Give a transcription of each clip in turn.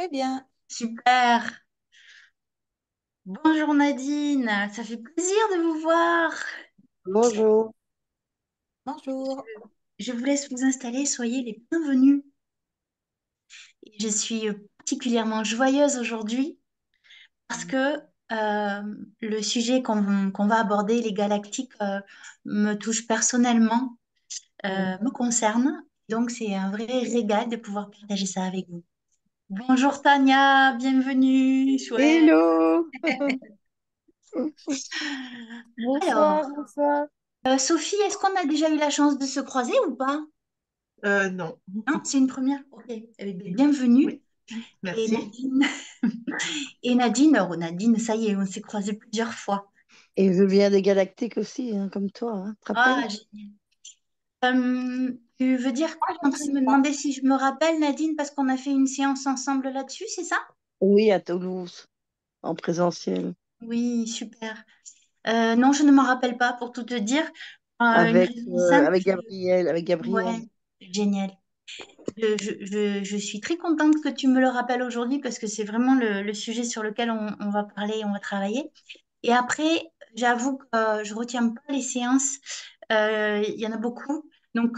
Très bien. Super. Bonjour Nadine, ça fait plaisir de vous voir. Bonjour. Bonjour. Je vous laisse vous installer, soyez les bienvenus. Je suis particulièrement joyeuse aujourd'hui parce que le sujet qu'on va aborder, les galactiques, me touche personnellement, me concerne. Donc c'est un vrai régal de pouvoir partager ça avec vous. Bonjour Tania, bienvenue, chouette. Hello. Bonsoir, Alors, bonsoir. Sophie, est-ce qu'on a déjà eu la chance de se croiser ou pas? Non. Non, c'est une première. Ok. Eh bien, bienvenue. Oui, Et merci. Nadine, oh Nadine, ça y est, on s'est croisés plusieurs fois. Et je viens des Galactiques aussi, hein, comme toi, hein, tu te rappelles? Ah, génial. Tu veux dire que tu es en train de me demander si je me rappelle, Nadine, parce qu'on a fait une séance ensemble là-dessus, c'est ça? Oui, à Toulouse, en présentiel, Oui, super. Non, je ne m'en rappelle pas, pour tout te dire. Une avec, raison simple. avec Gabriel, avec Ouais, Gabriel. génial. Je suis très contente que tu me le rappelles aujourd'hui parce que c'est vraiment le sujet sur lequel on va parler, on va travailler. Et après, j'avoue que je retiens pas les séances. Il y en a beaucoup. Donc,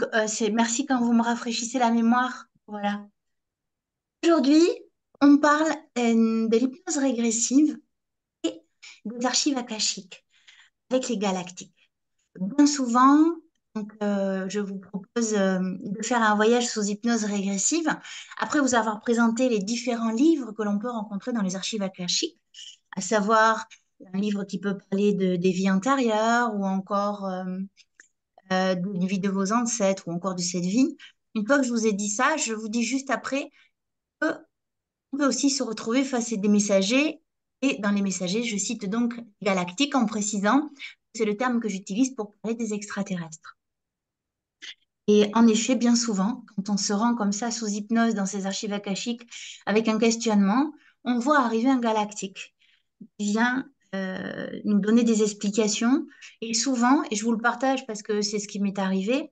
merci quand vous me rafraîchissez la mémoire. Voilà. Aujourd'hui, on parle de l'hypnose régressive et des archives akashiques avec les galactiques. Bien souvent, donc, je vous propose de faire un voyage sous hypnose régressive après vous avoir présenté les différents livres que l'on peut rencontrer dans les archives akashiques, à savoir un livre qui peut parler des vies antérieures ou encore d'une vie de vos ancêtres ou encore de cette vie. Une fois que je vous ai dit ça, je vous dis juste après qu'on peut aussi se retrouver face à des messagers. Et dans les messagers, je cite donc galactiques en précisant que c'est le terme que j'utilise pour parler des extraterrestres. Et en effet, bien souvent, quand on se rend comme ça sous hypnose dans ces archives akashiques avec un questionnement, on voit arriver un galactique qui vient nous donner des explications. Et souvent, et je vous le partage parce que c'est ce qui m'est arrivé,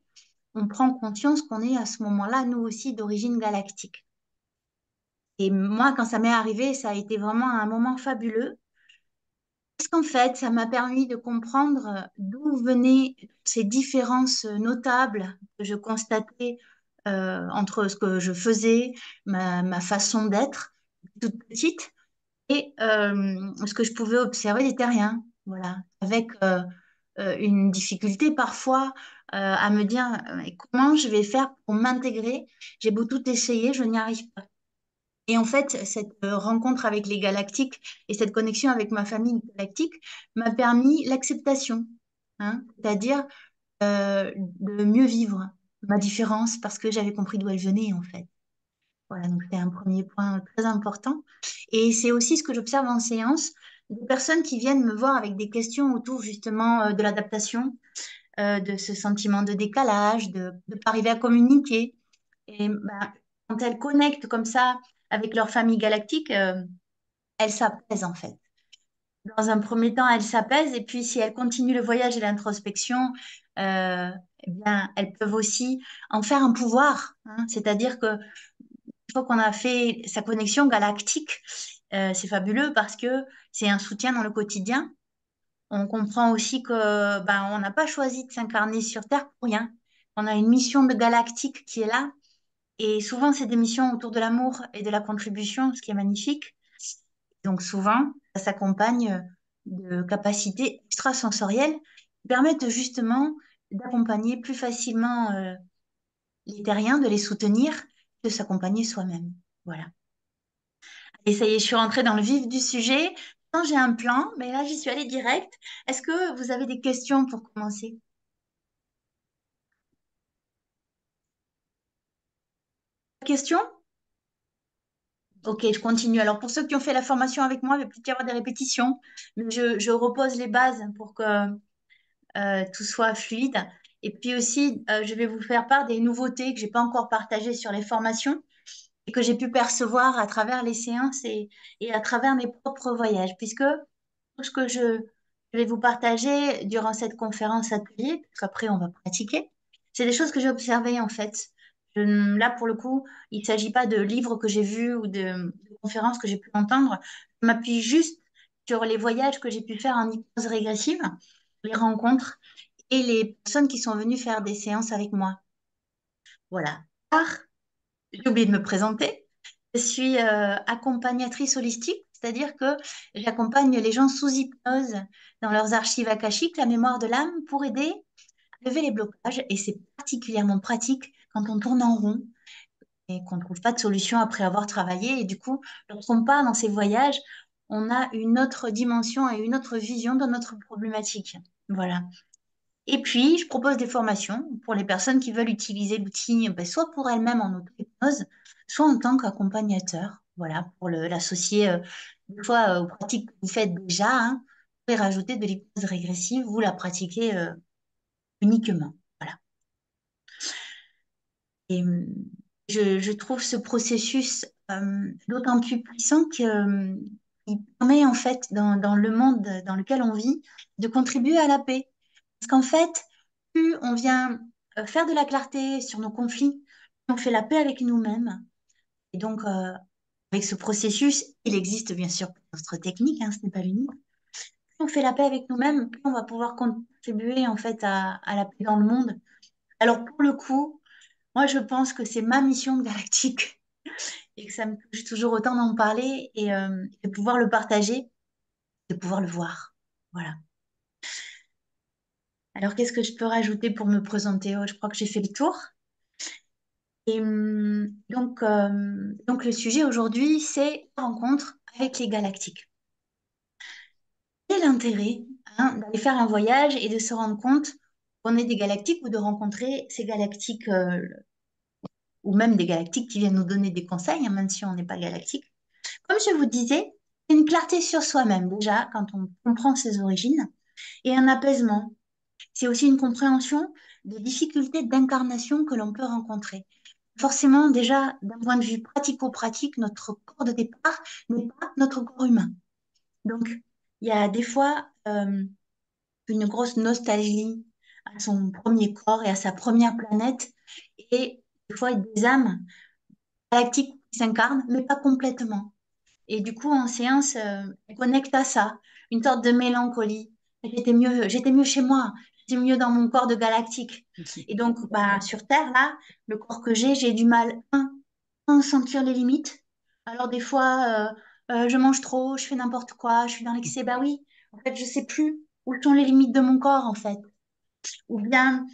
on prend conscience qu'on est à ce moment-là, nous aussi, d'origine galactique. Et moi, quand ça m'est arrivé, ça a été vraiment un moment fabuleux. Parce qu'en fait, ça m'a permis de comprendre d'où venaient ces différences notables que je constatais entre ce que je faisais, ma façon d'être toute petite, et ce que je pouvais observer des terriens. Voilà, avec une difficulté parfois à me dire comment je vais faire pour m'intégrer. J'ai beau tout essayer, je n'y arrive pas. Et en fait, cette rencontre avec les galactiques et cette connexion avec ma famille galactique m'a permis l'acceptation, hein, c'est-à-dire de mieux vivre ma différence parce que j'avais compris d'où elle venait en fait. Voilà, donc c'est un premier point très important. Et c'est aussi ce que j'observe en séance, des personnes qui viennent me voir avec des questions autour justement de l'adaptation, de ce sentiment de décalage, de ne pas arriver à communiquer. Et ben, quand elles connectent comme ça avec leur famille galactique, elles s'apaisent en fait. Dans un premier temps, elles s'apaisent et puis si elles continuent le voyage et l'introspection, euh, eh bien, elles peuvent aussi en faire un pouvoir, hein. C'est-à-dire que une fois qu'on a fait sa connexion galactique, c'est fabuleux parce que c'est un soutien dans le quotidien. On comprend aussi que ben, on n'a pas choisi de s'incarner sur Terre pour rien. On a une mission de galactique qui est là. Et souvent, c'est des missions autour de l'amour et de la contribution, ce qui est magnifique. Donc souvent, ça s'accompagne de capacités extrasensorielles qui permettent justement d'accompagner plus facilement les terriens, de les soutenir, de s'accompagner soi-même. Voilà. Et ça y est, je suis rentrée dans le vif du sujet. Quand j'ai un plan, mais là, j'y suis allée direct. Est-ce que vous avez des questions pour commencer? Questions? Ok, je continue. Alors, pour ceux qui ont fait la formation avec moi, il va peut-être y avoir des répétitions, mais je repose les bases pour que tout soit fluide. Et puis aussi, je vais vous faire part des nouveautés que j'ai pas encore partagées sur les formations et que j'ai pu percevoir à travers les séances et à travers mes propres voyages, puisque tout ce que je vais vous partager durant cette conférence atelier, parce qu'après on va pratiquer, c'est des choses que j'ai observées en fait. Là, pour le coup, il ne s'agit pas de livres que j'ai vus ou de conférences que j'ai pu entendre, je m'appuie juste sur les voyages que j'ai pu faire en hypnose régressive, les rencontres et les personnes qui sont venues faire des séances avec moi. Voilà. J'ai oublié de me présenter. Je suis accompagnatrice holistique, c'est-à-dire que j'accompagne les gens sous hypnose dans leurs archives akashiques, la mémoire de l'âme, pour aider à lever les blocages. Et c'est particulièrement pratique quand on tourne en rond et qu'on ne trouve pas de solution après avoir travaillé. Et du coup, lorsqu'on part dans ces voyages, on a une autre dimension et une autre vision de notre problématique. Voilà. Et puis, je propose des formations pour les personnes qui veulent utiliser l'outil, ben, soit pour elles-mêmes en auto-hypnose, soit en tant qu'accompagnateur. Voilà, pour l'associer des fois aux pratiques que vous faites déjà, hein. Vous pouvez rajouter de l'hypnose régressive, vous la pratiquez uniquement. Voilà. Et je trouve ce processus d'autant plus puissant qu'il permet en fait dans le monde dans lequel on vit de contribuer à la paix. Parce qu'en fait, plus on vient faire de la clarté sur nos conflits, plus on fait la paix avec nous-mêmes. Et donc, avec ce processus, il existe bien sûr d'autres techniques, hein, ce n'est pas l'unique. Plus on fait la paix avec nous-mêmes, plus on va pouvoir contribuer en fait à la paix dans le monde. Alors pour le coup, moi je pense que c'est ma mission de galactique et que ça me touche toujours autant d'en parler et de pouvoir le partager, de pouvoir le voir. Voilà. Alors qu'est-ce que je peux rajouter pour me présenter? Oh, je crois que j'ai fait le tour. Et donc le sujet aujourd'hui, c'est la rencontre avec les galactiques. Quel est l'intérêt, hein, d'aller faire un voyage et de se rendre compte qu'on est des galactiques ou de rencontrer ces galactiques ou même des galactiques qui viennent nous donner des conseils, hein, même si on n'est pas galactique. Comme je vous disais, c'est une clarté sur soi-même déjà quand on comprend ses origines et un apaisement. C'est aussi une compréhension des difficultés d'incarnation que l'on peut rencontrer. Forcément, déjà, d'un point de vue pratico-pratique, notre corps de départ n'est pas notre corps humain. Donc, il y a des fois une grosse nostalgie à son premier corps et à sa première planète, et des fois des âmes galactiques qui s'incarnent, mais pas complètement. Et du coup, en séance, on connecte à ça, une sorte de mélancolie. J'étais mieux chez moi, j'étais mieux dans mon corps de galactique. Et donc, bah, sur Terre, là, le corps que j'ai du mal, à sentir les limites. Alors, des fois, je mange trop, je fais n'importe quoi, je suis dans l'excès. Bah oui, en fait, je sais plus où sont les limites de mon corps, en fait. Ou bien,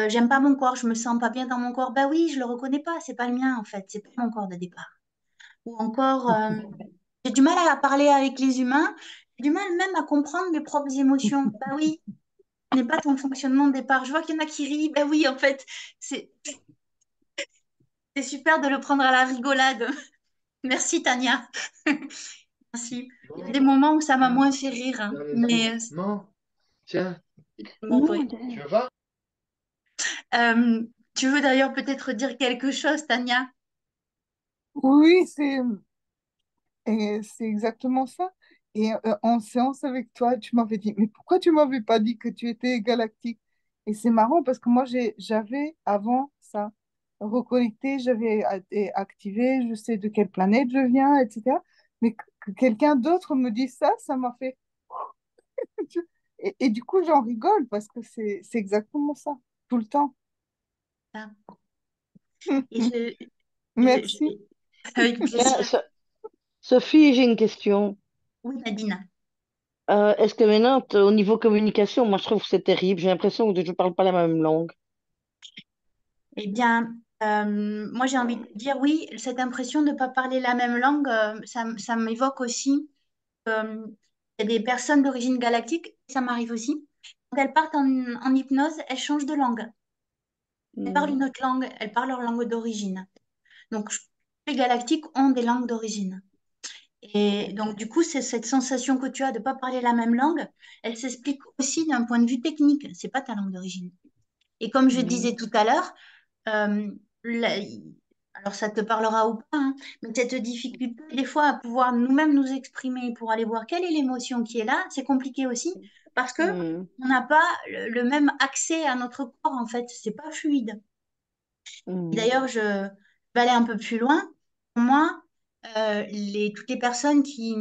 j'aime pas mon corps, je me sens pas bien dans mon corps. Bah oui, je le reconnais pas, c'est pas le mien, en fait, c'est pas mon corps de départ. Ou encore, j'ai du mal à parler avec les humains, j'ai du mal même à comprendre mes propres émotions. Bah oui, ce n'est pas ton fonctionnement de départ. Je vois qu'il y en a qui rient. Bah oui, en fait, c'est c'est super de le prendre à la rigolade. Merci, Tania. Merci. Il y a Bon, des moments où ça m'a tiens, moins fait rire, hein, tiens, mais maman, tiens, bon, Non, oui. tu veux pas? Euh, tu veux d'ailleurs peut-être dire quelque chose, Tania? Oui, c'est exactement ça. Et en séance avec toi, tu m'avais dit, mais pourquoi tu m'avais pas dit que tu étais galactique? Et c'est marrant parce que moi, j'avais avant ça reconnecté, j'avais activé, je sais de quelle planète je viens, etc. Mais que quelqu'un d'autre me dise ça, ça m'a fait... Et du coup, j'en rigole parce que c'est exactement ça, tout le temps. Ah. Et Merci. avec plaisir. tiens, Sophie, j'ai une question. Oui, Nadine. Est-ce que maintenant, au niveau communication, moi je trouve que c'est terrible. J'ai l'impression que je ne parle pas la même langue. Eh bien, moi j'ai envie de te dire oui, cette impression de ne pas parler la même langue, ça m'évoque aussi. Il y a des personnes d'origine galactique, ça m'arrive aussi. Quand elles partent en hypnose, elles changent de langue. Elles parlent Hmm. une autre langue, elles parlent leur langue d'origine. Donc, les galactiques ont des langues d'origine. Et donc, du coup, c'est cette sensation que tu as de ne pas parler la même langue, elle s'explique aussi d'un point de vue technique. C'est pas ta langue d'origine. Et comme je Hmm. disais tout à l'heure, Euh, la- alors ça te parlera ou pas, hein, mais cette difficulté des fois à pouvoir nous-mêmes nous exprimer pour aller voir quelle est l'émotion qui est là, c'est compliqué aussi parce que Hmm. on n'a pas le même accès à notre corps en fait, c'est pas fluide. Et Hmm. d'ailleurs, je vais aller un peu plus loin. Pour moi, toutes les personnes qui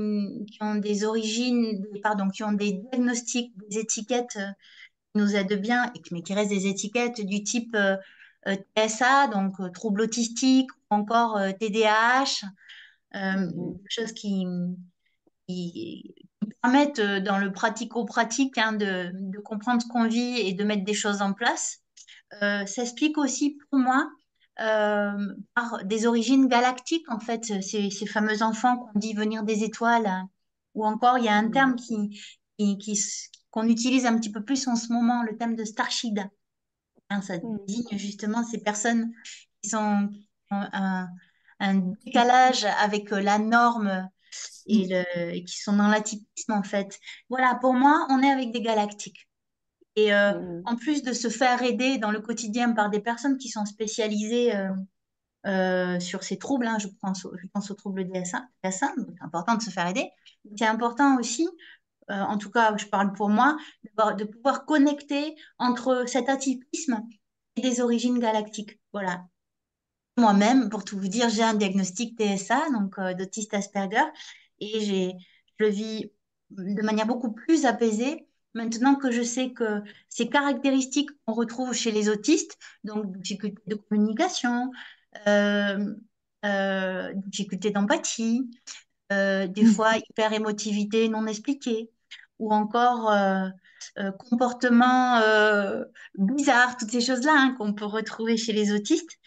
ont des origines, pardon, qui ont des diagnostics, des étiquettes qui nous aident bien, mais qui restent des étiquettes du type TSA, donc trouble autistique, ou encore TDAH, Mhm. des choses qui permettent dans le pratico-pratique hein, de comprendre ce qu'on vit et de mettre des choses en place. S'explique aussi pour moi par des origines galactiques, en fait, ces fameux enfants qu'on dit venir des étoiles, hein. Ou encore il y a un terme Mhm. qu'on utilise un petit peu plus en ce moment, le terme de Starship. Hein, ça Mhm. désigne justement ces personnes qui ont un décalage avec la norme et qui sont dans l'atypisme en fait. Voilà, pour moi, on est avec des galactiques. Et Mhm. en plus de se faire aider dans le quotidien par des personnes qui sont spécialisées sur ces troubles, hein, je pense aux troubles DSA, donc c'est important de se faire aider. C'est important aussi, en tout cas, je parle pour moi, de pouvoir connecter entre cet atypisme et des origines galactiques. Voilà. Moi-même, pour tout vous dire, j'ai un diagnostic TSA, donc d'autiste Asperger, et je le vis de manière beaucoup plus apaisée maintenant que je sais que ces caractéristiques qu'on retrouve chez les autistes, donc difficulté de communication, euh, difficulté d'empathie, des fois hyper-émotivité non expliquée, ou encore comportement bizarre, toutes ces choses-là hein, qu'on peut retrouver chez les autistes.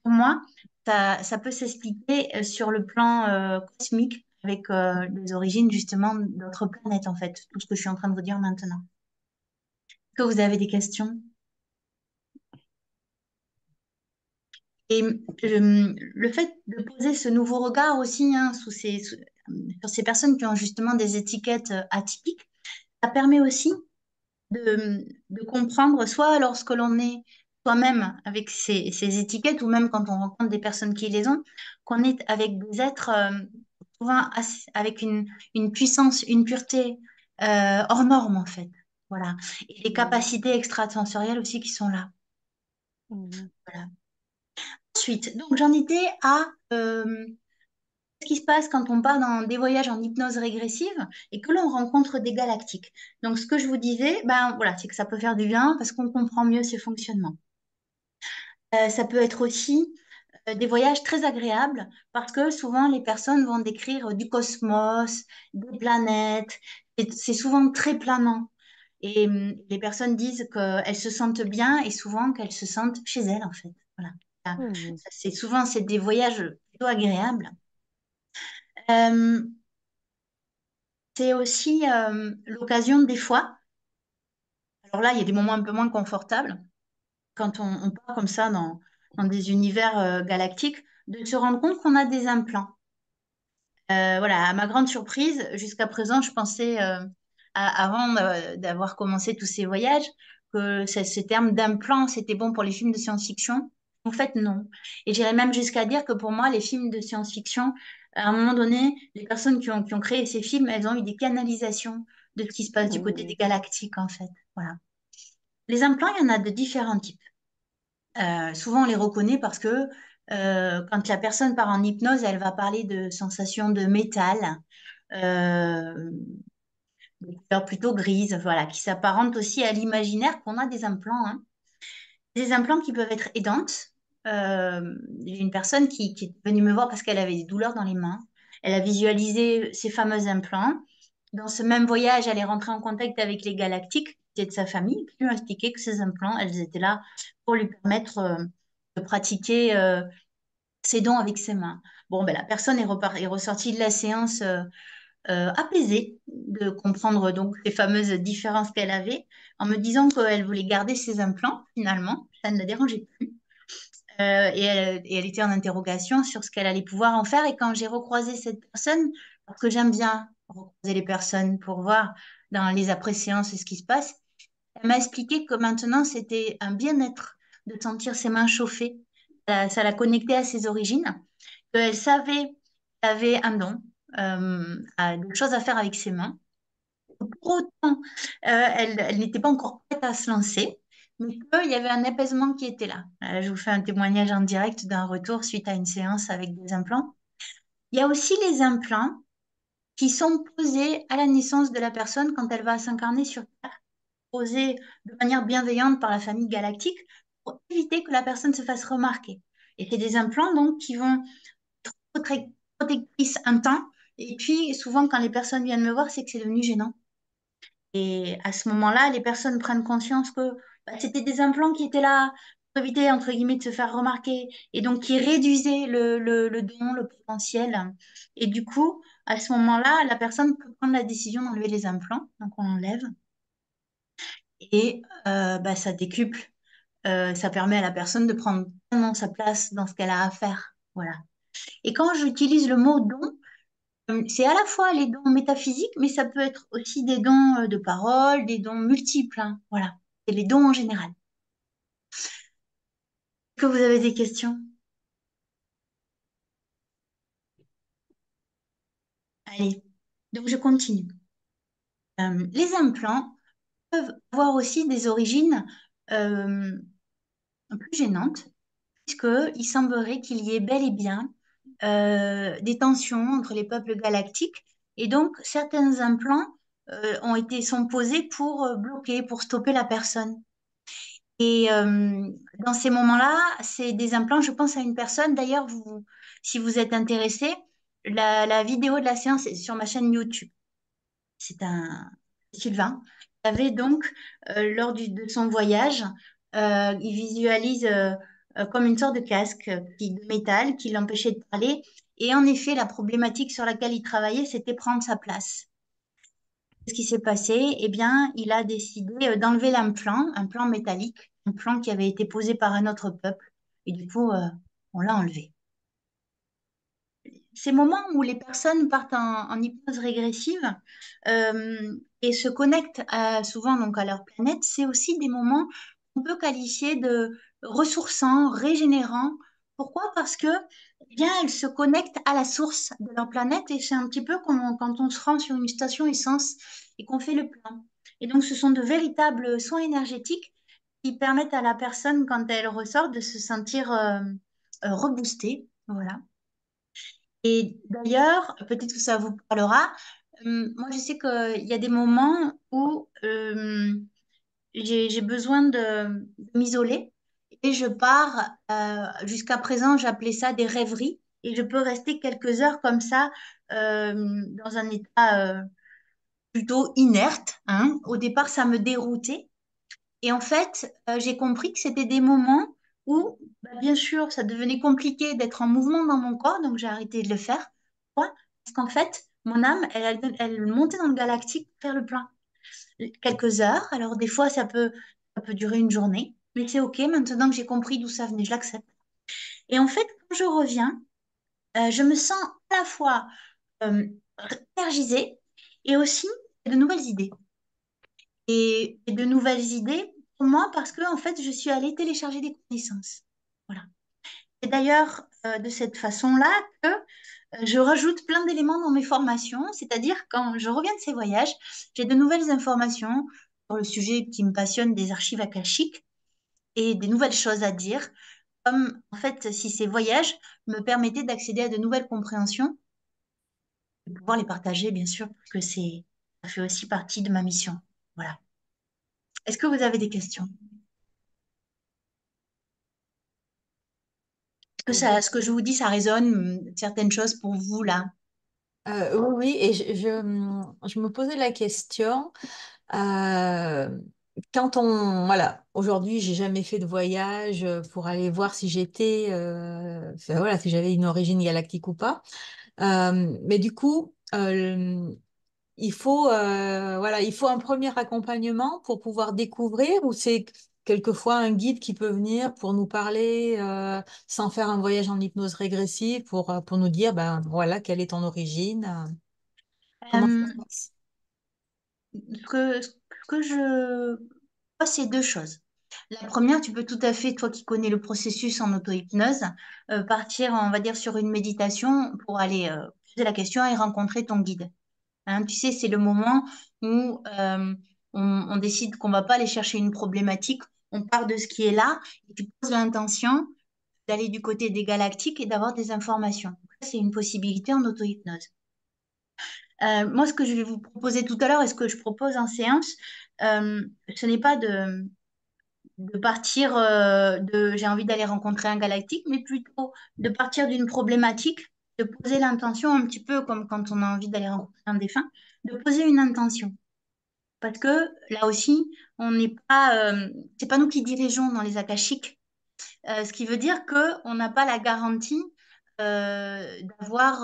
Pour moi, ça peut s'expliquer sur le plan cosmique avec des origines justement d'autres planètes, en fait, tout ce que je suis en train de vous dire maintenant. Est-ce que vous avez des questions? Et le fait de poser ce nouveau regard aussi hein, sur ces personnes qui ont justement des étiquettes atypiques, ça permet aussi de comprendre, soit lorsque l'on est soi-même avec ces étiquettes, ou même quand on rencontre des personnes qui les ont, qu'on est avec des êtres souvent avec une puissance, une pureté hors norme en fait. Voilà. Et les Mhm. capacités extrasensorielles aussi qui sont là. Mhm. Voilà. Ensuite, donc j'en étais à ce qui se passe quand on part dans des voyages en hypnose régressive et que l'on rencontre des galactiques. Donc, ce que je vous disais, ben voilà, c'est que ça peut faire du bien parce qu'on comprend mieux ces fonctionnements. Ça peut être aussi des voyages très agréables parce que souvent les personnes vont décrire du cosmos, des planètes, et c'est souvent très planant. Et les personnes disent qu'elles se sentent bien et souvent qu'elles se sentent chez elles en fait. Voilà. Mhm. C'est souvent c'est des voyages plutôt agréables. Euh, C'est aussi l'occasion des fois, alors là, il y a des moments un peu moins confortables, quand on part comme ça dans des univers galactiques, de se rendre compte qu'on a des implants. Voilà, à ma grande surprise, jusqu'à présent, je pensais, avant d'avoir commencé tous ces voyages, que ce terme d'implant, c'était bon pour les films de science-fiction. En fait, non. Et j'irais même jusqu'à dire que pour moi, les films de science-fiction, à un moment donné, les personnes qui ont créé ces films, elles ont eu des canalisations de ce qui se passe du côté des Mhm. galactiques, en fait. Voilà. Les implants, il y en a de différents types. Souvent, on les reconnaît parce que quand la personne part en hypnose, elle va parler de sensations de métal, euh, de couleur plutôt grise, voilà, qui s'apparentent aussi à l'imaginaire qu'on a des implants, hein. Des implants qui peuvent être aidantes. J'ai une personne qui est venue me voir parce qu'elle avait des douleurs dans les mains. Elle a visualisé ces fameux implants. Dans ce même voyage, elle est rentrée en contact avec les galactiques qui étaient de sa famille, qui lui ont expliqué que ces implants, elles étaient là pour lui permettre de pratiquer ses dons avec ses mains. Bon, ben, la personne est ressortie de la séance apaisée de comprendre donc les fameuses différences qu'elle avait, en me disant qu'elle voulait garder ses implants, finalement, ça ne la dérangeait plus. Et elle était en interrogation sur ce qu'elle allait pouvoir en faire. Et quand j'ai recroisé cette personne, parce que j'aime bien recroiser les personnes pour voir dans les après-séances ce qui se passe, elle m'a expliqué que maintenant, c'était un bien-être de sentir ses mains chauffées. Ça l'a connectée à ses origines, qu'elle savait qu'elle avait un don, des choses à faire avec ses mains. Pour autant, elle n'était pas encore prête à se lancer, mais qu'il y avait un apaisement qui était là. Je vous fais un témoignage en direct d'un retour suite à une séance avec des implants. Il y a aussi les implants qui sont posés à la naissance de la personne quand elle va s'incarner sur Terre, posés de manière bienveillante par la famille galactique pour éviter que la personne se fasse remarquer. Et c'est des implants donc qui vont être très protectrices un temps. Et puis souvent quand les personnes viennent me voir, c'est que c'est devenu gênant. Et à ce moment-là, les personnes prennent conscience que bah, c'était des implants qui étaient là pour éviter, entre guillemets, de se faire remarquer et donc qui réduisaient le don, le potentiel. Et du coup, à ce moment-là, la personne peut prendre la décision d'enlever les implants. Donc, on enlève et bah, ça décuple. Ça permet à la personne de prendre pleinement sa place dans ce qu'elle a à faire. Voilà. Et quand j'utilise le mot don, c'est à la fois les dons métaphysiques, mais ça peut être aussi des dons de parole, des dons multiples, hein. Voilà, c'est les dons en général. Est-ce que vous avez des questions? Allez, donc je continue. Les implants peuvent avoir aussi des origines euh, plus gênantes, puisqu'il semblerait qu'il y ait bel et bien des tensions entre les peuples galactiques, et donc certains implants sont posés pour bloquer, pour stopper la personne. Et dans ces moments-là, c'est des implants, je pense à une personne, d'ailleurs, si vous êtes intéressé, la vidéo de la séance est sur ma chaîne YouTube. C'est un Sylvain. Il avait donc, lors de son voyage, il visualise comme une sorte de casque de métal qui l'empêchait de parler. Et en effet, la problématique sur laquelle il travaillait, c'était prendre sa place. Ce qui s'est passé, eh bien, il a décidé d'enlever l'implant, un plan métallique, un plan qui avait été posé par un autre peuple. Et du coup, on l'a enlevé. Ces moments où les personnes partent en hypnose régressive et se connectent souvent donc à leur planète, c'est aussi des moments qu'on peut qualifier de ressourçants, régénérants. Pourquoi? Parce que eh bien, elles se connectent à la source de leur planète et c'est un petit peu comme quand on se rend sur une station essence et qu'on fait le plein. Et donc, ce sont de véritables soins énergétiques qui permettent à la personne, quand elle ressort, de se sentir reboostée. Voilà. Et d'ailleurs, peut-être que ça vous parlera. Moi, je sais qu'il y a des moments où j'ai besoin de m'isoler et je pars. Jusqu'à présent, j'appelais ça des rêveries et je peux rester quelques heures comme ça dans un état plutôt inerte, hein. Au départ, ça me déroutait. Et en fait, j'ai compris que c'était des moments où, bah, bien sûr, ça devenait compliqué d'être en mouvement dans mon corps, donc j'ai arrêté de le faire. Pourquoi? Parce qu'en fait, mon âme, elle montait dans le galactique pour faire le plein. Quelques heures, alors des fois, ça peut durer une journée, mais c'est OK, maintenant que j'ai compris d'où ça venait, je l'accepte. Et en fait, quand je reviens, je me sens à la fois euh, énergisée et aussi de nouvelles idées. Et de nouvelles idées pour moi parce que en fait, je suis allée télécharger des connaissances. Voilà. Et d'ailleurs, de cette façon-là que je rajoute plein d'éléments dans mes formations, c'est-à-dire quand je reviens de ces voyages, j'ai de nouvelles informations sur le sujet qui me passionne des archives akashiques et des nouvelles choses à dire, comme en fait, si ces voyages me permettaient d'accéder à de nouvelles compréhensions, de pouvoir les partager, bien sûr, parce que ça fait aussi partie de ma mission. Voilà. Est-ce que vous avez des questions? Ce que je vous dis, ça résonne, certaines choses pour vous là. Oui, oui, et je me posais la question, euh, quand voilà, aujourd'hui, j'ai jamais fait de voyage pour aller voir si enfin, voilà, si j'avais une origine galactique ou pas. Mais du coup, voilà, il faut un premier accompagnement pour pouvoir découvrir, ou c'est quelquefois un guide qui peut venir pour nous parler sans faire un voyage en hypnose régressive pour nous dire, ben voilà, quelle est ton origine, comment ça Euh, se passe? ce que je vois, c'est deux choses. La première, tu peux tout à fait, toi qui connais le processus en auto-hypnose, partir, on va dire, sur une méditation pour aller poser la question et rencontrer ton guide. Hein, tu sais, c'est le moment où on décide qu'on va pas aller chercher une problématique, on part de ce qui est là et tu poses l'intention d'aller du côté des galactiques et d'avoir des informations. c'est une possibilité en auto-hypnose. Moi, ce que je vais vous proposer tout à l'heure et ce que je propose en séance, ce n'est pas de partir j'ai envie d'aller rencontrer un galactique, mais plutôt de partir d'une problématique, de poser l'intention un petit peu comme quand on a envie d'aller rencontrer un défunt, de poser une intention. Parce que là aussi, on n'est pas, c'est pas nous qui dirigeons dans les akashiques. Ce qui veut dire qu'on n'a pas la garantie d'avoir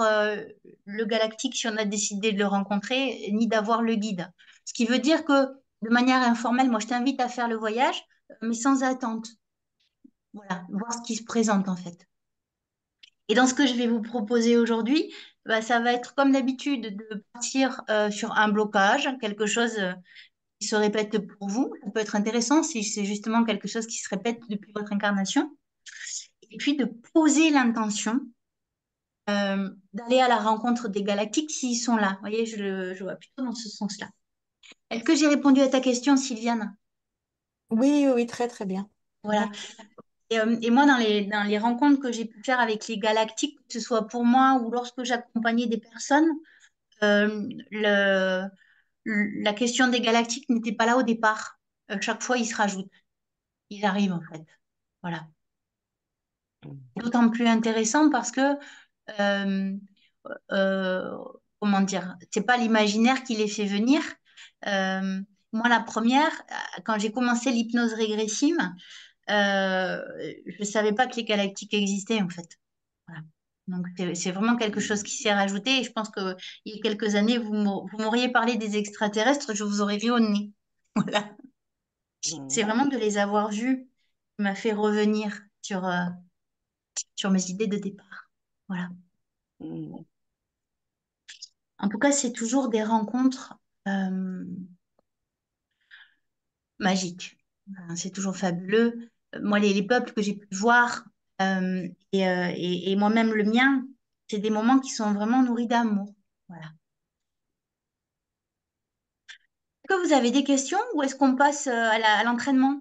le galactique si on a décidé de le rencontrer, ni d'avoir le guide. Ce qui veut dire que de manière informelle, moi je t'invite à faire le voyage, mais sans attente. Voilà, voir ce qui se présente en fait. Et dans ce que je vais vous proposer aujourd'hui, bah, ça va être comme d'habitude de partir sur un blocage, quelque chose qui se répète pour vous. Ça peut être intéressant si c'est justement quelque chose qui se répète depuis votre incarnation. Et puis de poser l'intention d'aller à la rencontre des galactiques s'ils sont là. Vous voyez, je vois plutôt dans ce sens-là. Est-ce que j'ai répondu à ta question, Sylviane? Oui, oui, oui, très très bien. Voilà. Merci. Et moi, dans les rencontres que j'ai pu faire avec les galactiques, que ce soit pour moi ou lorsque j'accompagnais des personnes, euh, le, la question des galactiques n'était pas là au départ. Chaque fois, ils se rajoutent. Ils arrivent, en fait. Voilà. D'autant plus intéressant parce que, euh, euh, comment dire, c'est pas l'imaginaire qui les fait venir. Euh, Moi, la première, quand j'ai commencé l'hypnose régressive, euh, je ne savais pas que les galactiques existaient, en fait. Voilà. Donc, c'est vraiment quelque chose qui s'est rajouté. Et je pense qu'il y a quelques années, vous m'auriez parlé des extraterrestres, je vous aurais ri au nez. Voilà. C'est Mm. vraiment de les avoir vus qui m'a fait revenir sur mes idées de départ. Voilà. Mm. En tout cas, c'est toujours des rencontres magiques. Enfin, c'est toujours fabuleux. Moi, les peuples que j'ai pu voir et moi-même le mien, c'est des moments qui sont vraiment nourris d'amour. Voilà. Est-ce que vous avez des questions ou est-ce qu'on passe à l'entraînement?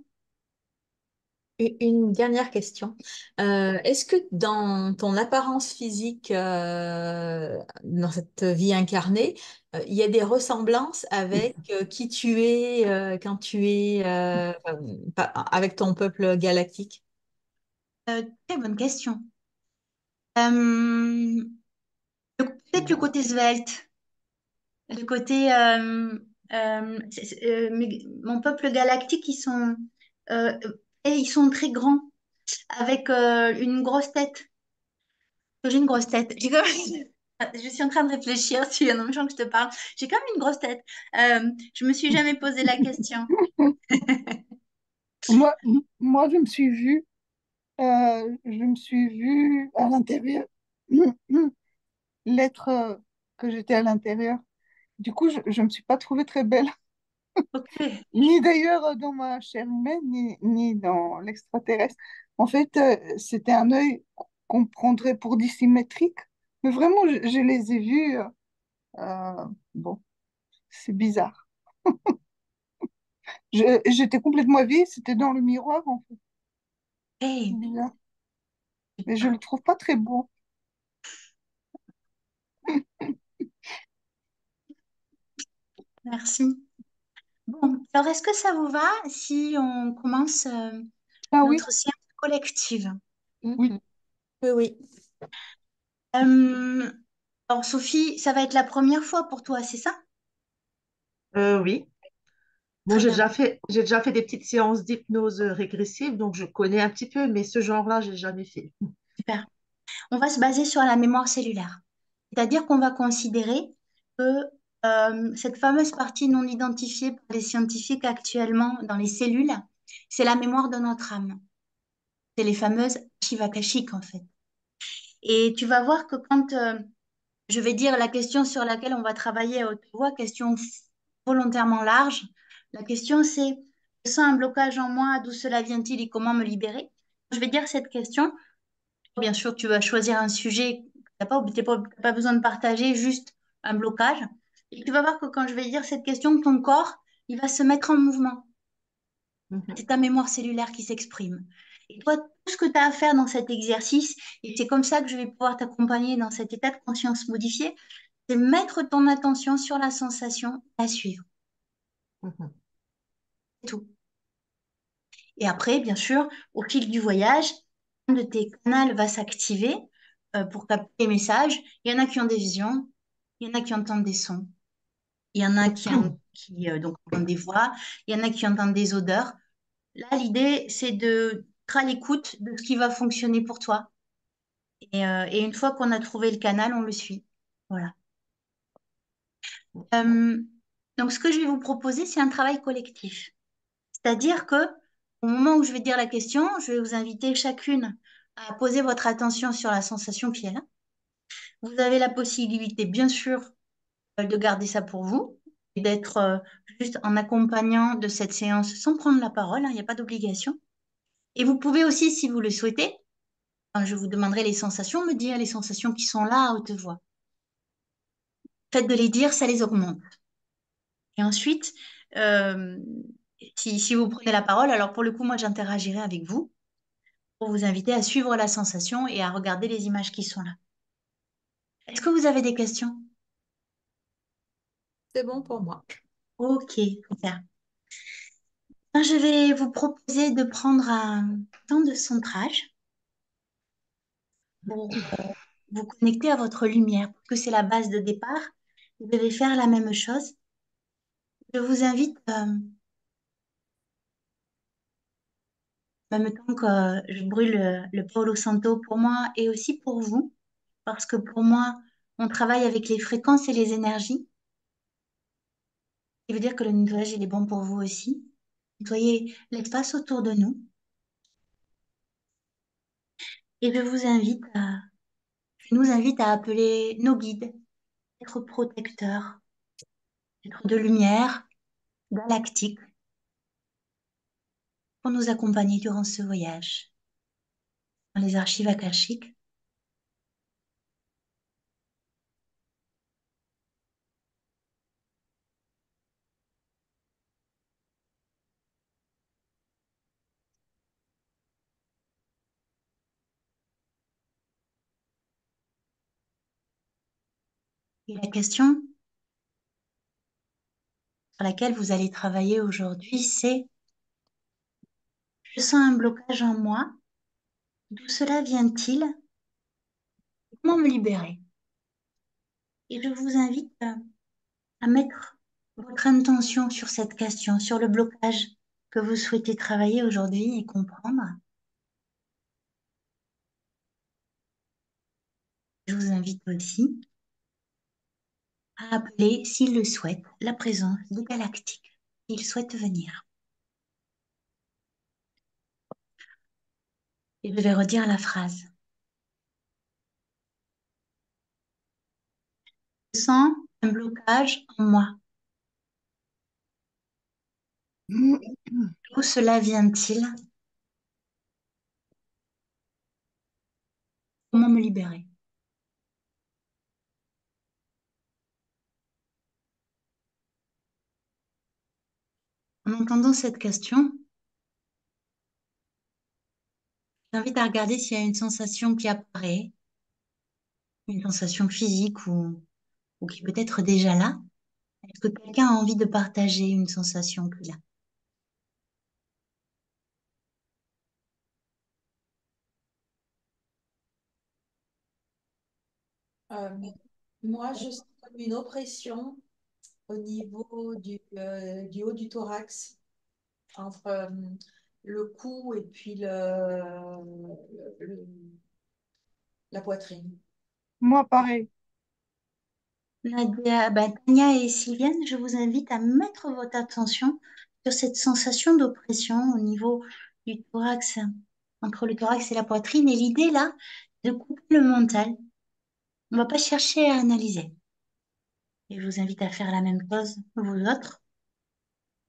Une dernière question. Est-ce que dans ton apparence physique, dans cette vie incarnée, il y a des ressemblances avec qui tu es quand tu es avec ton peuple galactique? Très bonne question. Euh, Peut-être le côté svelte, le côté mon peuple galactique, euh, et ils sont très grands, avec une grosse tête. J'ai une grosse tête. Je suis en train de réfléchir, si en même temps que je te parle. J'ai quand même une grosse tête. Je me suis jamais posé la question. Moi, je me suis vue à l'intérieur, l'être que j'étais à l'intérieur. Du coup, je ne me suis pas trouvée très belle, Ok. ni d'ailleurs dans ma chair humaine, ni dans l'extraterrestre. En fait, c'était un œil qu'on prendrait pour dissymétrique, mais vraiment, je les ai vus. Bon, c'est bizarre. J'étais complètement habillée, c'était dans le miroir, en fait. C'est Hey, bizarre. Mais je le trouve pas très beau. merci. Bon, alors est-ce que ça vous va si on commence Ah oui, notre séance collective? oui. Mhm. Oui, oui. Euh, alors Sophie, ça va être la première fois pour toi, c'est ça? Oui. Bon, Très bien, j'ai déjà fait des petites séances d'hypnose régressive, donc je connais un petit peu, mais ce genre-là, j'ai jamais fait. super. On va se baser sur la mémoire cellulaire. C'est-à-dire qu'on va considérer que cette fameuse partie non identifiée par les scientifiques actuellement dans les cellules, c'est la mémoire de notre âme. C'est les fameuses archives akashiques en fait. Et tu vas voir que quand je vais dire la question sur laquelle on va travailler à haute voix, question volontairement large, la question c'est, je sens un blocage en moi, d'où cela vient-il et comment me libérer? Je vais dire cette question. Bien sûr, tu vas choisir un sujet, t'as pas besoin de partager, juste un blocage. Et tu vas voir que quand je vais dire cette question, ton corps, il va se mettre en mouvement. Mhm. C'est ta mémoire cellulaire qui s'exprime. Et toi, tout ce que tu as à faire dans cet exercice, et c'est comme ça que je vais pouvoir t'accompagner dans cet état de conscience modifié, c'est mettre ton attention sur la sensation à suivre. Mhm. C'est tout. Et après, bien sûr, au fil du voyage, un de tes canaux va s'activer pour capter les messages. Il y en a qui ont des visions, il y en a qui entendent des sons, il y en a donc entendent des voix, il y en a qui entendent des odeurs. Là, l'idée, c'est de être à l'écoute de ce qui va fonctionner pour toi. Et une fois qu'on a trouvé le canal, on le suit. Voilà. Euh, donc, ce que je vais vous proposer, c'est un travail collectif. C'est-à-dire que au moment où je vais dire la question, je vais vous inviter chacune à poser votre attention sur la sensation qui est là. Vous avez la possibilité, bien sûr, de garder ça pour vous et d'être juste en accompagnant de cette séance sans prendre la parole, hein, il n'y a pas d'obligation. Et vous pouvez aussi, si vous le souhaitez, quand je vous demanderai les sensations, me dire les sensations qui sont là à haute voix. Faites de les dire, ça les augmente. Et ensuite, euh, si vous prenez la parole, alors pour le coup, moi, j'interagirai avec vous pour vous inviter à suivre la sensation et à regarder les images qui sont là. Est-ce que vous avez des questions? C'est bon pour moi. Ok, super. Ben, je vais vous proposer de prendre un temps de centrage pour vous connecter à votre lumière, parce que c'est la base de départ. Vous devez faire la même chose. Je vous invite, en même temps que je brûle le Palo Santo pour moi et aussi pour vous, parce que pour moi, on travaille avec les fréquences et les énergies. Ça veut dire que le nettoyage, il est bon pour vous aussi. Nettoyez l'espace autour de nous. Et je nous invite à appeler nos guides, être protecteurs, être de lumière, galactiques, pour nous accompagner durant ce voyage. Dans les archives akashiques, et la question sur laquelle vous allez travailler aujourd'hui, c'est: je sens un blocage en moi. D'où cela vient-il? Comment me libérer? Et je vous invite à mettre votre intention sur cette question, sur le blocage que vous souhaitez travailler aujourd'hui et comprendre. Je vous invite aussi à appeler, s'il le souhaite, la présence du galactique. Il souhaite venir. Et je vais redire la phrase. Je sens un blocage en moi. D'où cela vient-il? Comment me libérer? En entendant cette question, j'invite à regarder s'il y a une sensation qui apparaît, une sensation physique ou qui peut être déjà là. Est-ce que quelqu'un a envie de partager une sensation qu'il a? Euh, Moi, je sens comme une oppression au niveau du haut du thorax, entre le cou et puis le- la poitrine. Moi, pareil. Nadia, ben, Tania et Sylviane, je vous invite à mettre votre attention sur cette sensation d'oppression au niveau du thorax, entre le thorax et la poitrine. Et l'idée là, de couper le mental. On ne va pas chercher à analyser. Et je vous invite à faire la même chose, vous autres.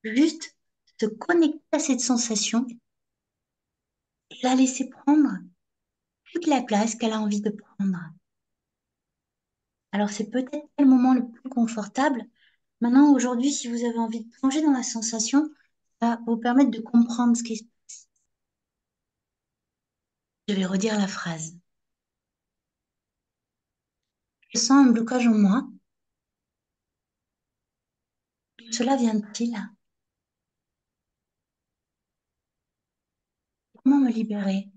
Juste se connecter à cette sensation et la laisser prendre toute la place qu'elle a envie de prendre. Alors c'est peut-être pas le moment le plus confortable. Maintenant, aujourd'hui, si vous avez envie de plonger dans la sensation, va vous permettre de comprendre ce qui se passe. Je vais redire la phrase. Je sens un blocage en moi. D'où cela vient-il? Comment me libérer?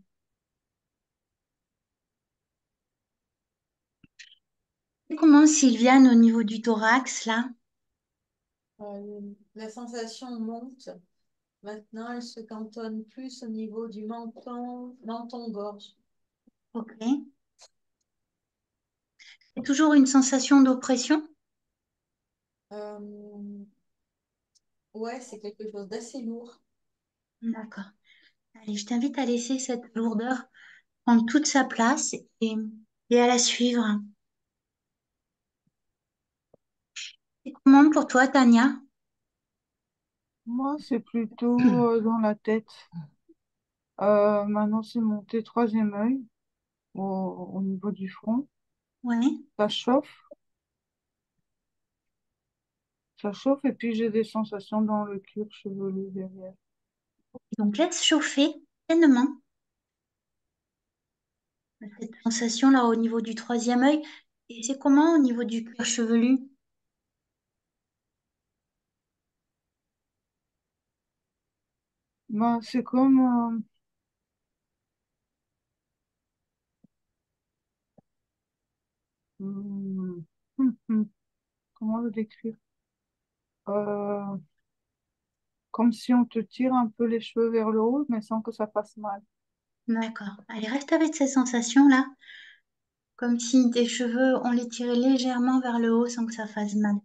Et comment Sylviane au niveau du thorax, là? La sensation monte. Maintenant, elle se cantonne plus au niveau du menton-gorge. Ok. C'est toujours une sensation d'oppression? Euh, ouais, c'est quelque chose d'assez lourd. D'accord. Allez, je t'invite à laisser cette lourdeur prendre toute sa place et à la suivre. Et comment pour toi, Tania? Moi, c'est plutôt dans la tête. Maintenant, c'est monté troisième œil au niveau du front. Ouais. Ça chauffe, ça chauffe et puis j'ai des sensations dans le cuir chevelu derrière. Donc laisse chauffer pleinement cette sensation là au niveau du troisième œil. Et c'est comment au niveau du cuir chevelu? Ben, c'est comme... hum, comment le décrire? Euh, Comme si on te tire un peu les cheveux vers le haut, mais sans que ça fasse mal. D'accord. Allez, reste avec ces sensations là, comme si tes cheveux, on les tirait légèrement vers le haut sans que ça fasse mal.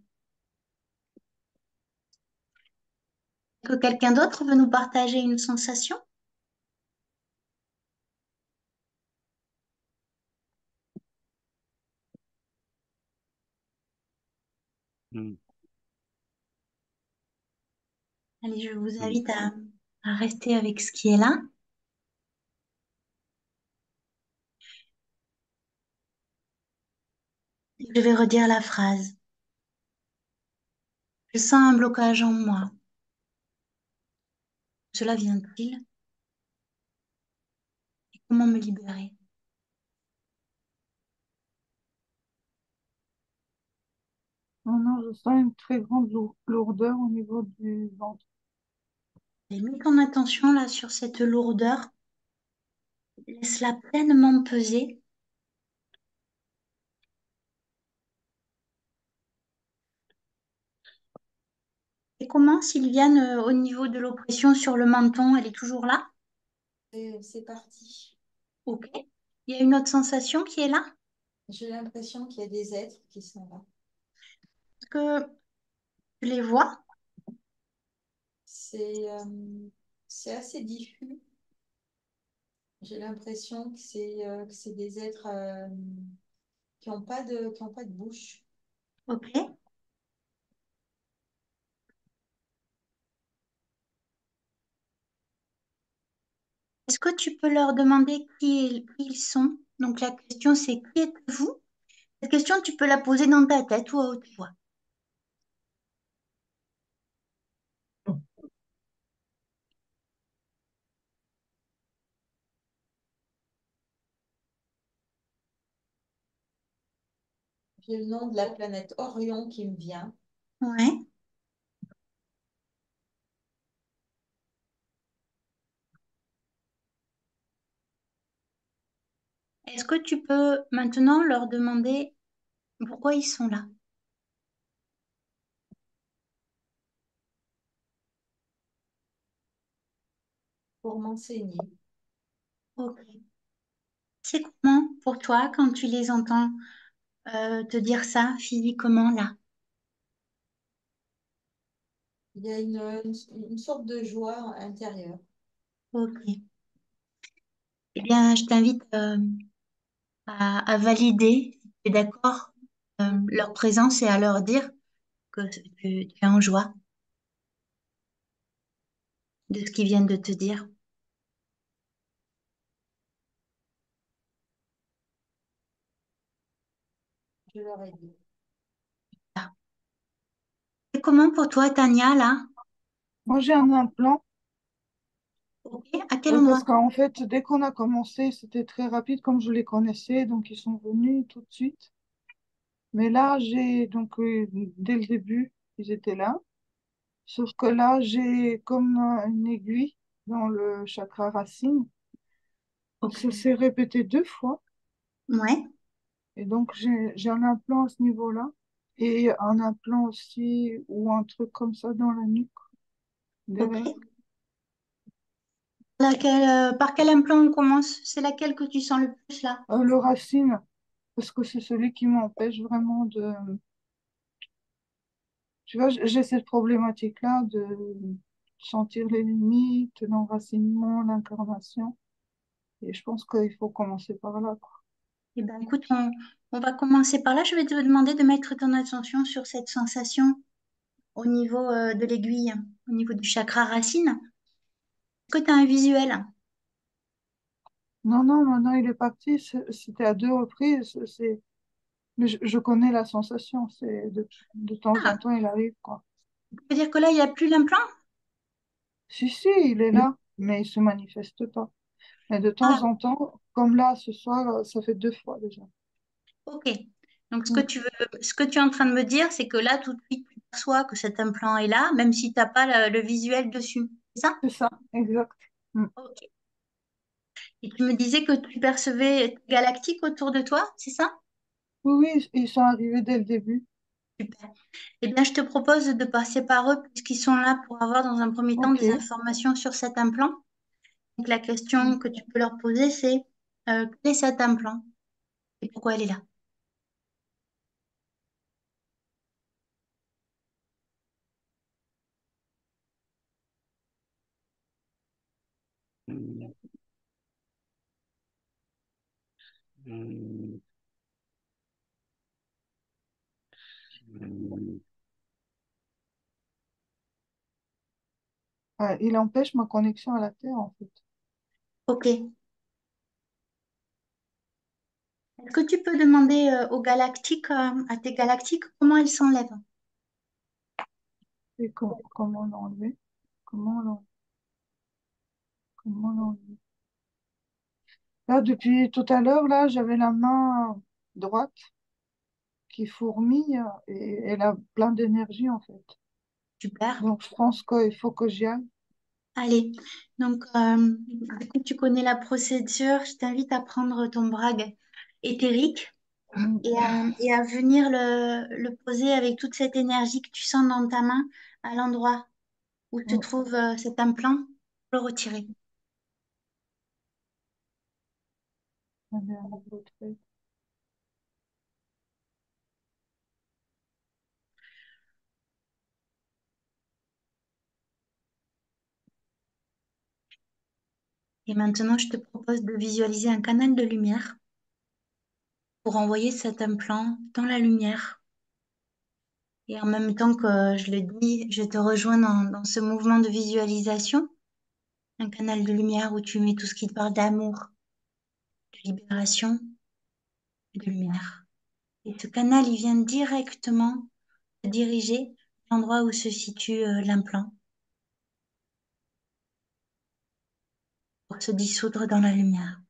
Que quelqu'un d'autre veut nous partager une sensation? Mm. Allez, je vous Mm. invite à rester avec ce qui est là. Je vais redire la phrase. Je sens un blocage en moi. Cela vient-il? Et comment me libérer? Non, je sens une très grande lourdeur au niveau du ventre. Et mets ton attention là sur cette lourdeur. Laisse-la pleinement peser. Et comment, Sylviane, au niveau de l'oppression sur le menton, elle est toujours là? C'est parti. Ok. Il y a une autre sensation qui est là? J'ai l'impression qu'il y a des êtres qui sont là. Est-ce que tu les vois? C'est c'est assez diffus. J'ai l'impression que c'est des êtres qui ont pas de bouche. Ok. Est-ce que tu peux leur demander qui ils sont? Donc la question c'est qui êtes-vous? Cette question, tu peux la poser dans ta tête ou à haute voix. J'ai le nom de la planète Orion qui me vient. Ouais. Est-ce que tu peux maintenant leur demander pourquoi ils sont là? Pour m'enseigner. Ok. C'est comment pour toi quand tu les entends te dire ça physiquement là? Il y a une sorte de joie intérieure. Ok. Eh bien, je t'invite à valider, si tu es d'accord, leur présence et à leur dire que tu es en joie de ce qu'ils viennent de te dire. Je leur ai dit. Et comment pour toi, Tania, là? Moi, j'ai un implant Ok. À quel endroit? parce qu'en fait, dès qu'on a commencé, c'était très rapide comme je les connaissais, donc ils sont venus tout de suite. Mais là, j'ai donc dès le début, ils étaient là. Sauf que là, j'ai comme une aiguille dans le chakra racine. Ok. Ça s'est répété 2 fois. Ouais. Et donc, j'ai un implant à ce niveau-là. Et un implant aussi, ou un truc comme ça dans la nuque, Ok. derrière. Par quel implant on commence? C'est laquelle que tu sens le plus là? Le racine, parce que c'est celui qui m'empêche vraiment de... Tu vois, j'ai cette problématique-là de sentir les limites, l'enracinement, l'incarnation. Et je pense qu'il faut commencer par là, quoi. Eh ben, écoute, on va commencer par là. Je vais te demander de mettre ton attention sur cette sensation au niveau de l'aiguille, au niveau du chakra racine. Est-ce que tu as un visuel? Non, non, maintenant il est parti. C'était à 2 reprises. Mais je connais la sensation. C'est de temps en Ah, temps, il arrive, quoi. ça veut dire que là, il n'y a plus l'implant? Si, si, il est là, mais il se manifeste pas. Mais de temps Ah, en temps, comme là, ce soir, ça fait 2 fois déjà. ok. Donc, Mm. ce que tu es en train de me dire, c'est que là, tout de suite, tu perçois que cet implant est là, même si tu n'as pas le visuel dessus. C'est ça? C'est ça, exact. Mm. Ok. Et tu me disais que tu percevais galactique autour de toi, c'est ça? Oui, oui, ils sont arrivés dès le début. Super. Eh bien, je te propose de passer par eux puisqu'ils sont là pour avoir dans un premier temps Ok. des informations sur cet implant. Donc, la question que tu peux leur poser, c'est quel est cet implant et pourquoi elle est là? Il empêche ma connexion à la Terre, en fait. Ok. Est-ce que tu peux demander aux galactiques, à tes galactiques, comment elles s'enlèvent? Et comment l'enlever? Comment l'enlever? Comment l'enlever? Là, depuis tout à l'heure, là, j'avais la main droite qui fourmille et elle a plein d'énergie, en fait. Super. Donc, je pense qu'il faut que j'y aille. Allez. Donc, écoute, tu connais la procédure. Je t'invite à prendre ton brag éthérique Mm. et à venir le poser avec toute cette énergie que tu sens dans ta main à l'endroit où se Mm. trouve cet implant, le retirer. Allez, à nouveau, très- Et maintenant, je te propose de visualiser un canal de lumière pour envoyer cet implant dans la lumière. Et en même temps que je le dis, je te rejoins dans ce mouvement de visualisation, un canal de lumière où tu mets tout ce qui te parle d'amour, de libération et de lumière. Et ce canal, il vient directement te diriger à l'endroit où se situe l'implant pour se dissoudre dans la lumière.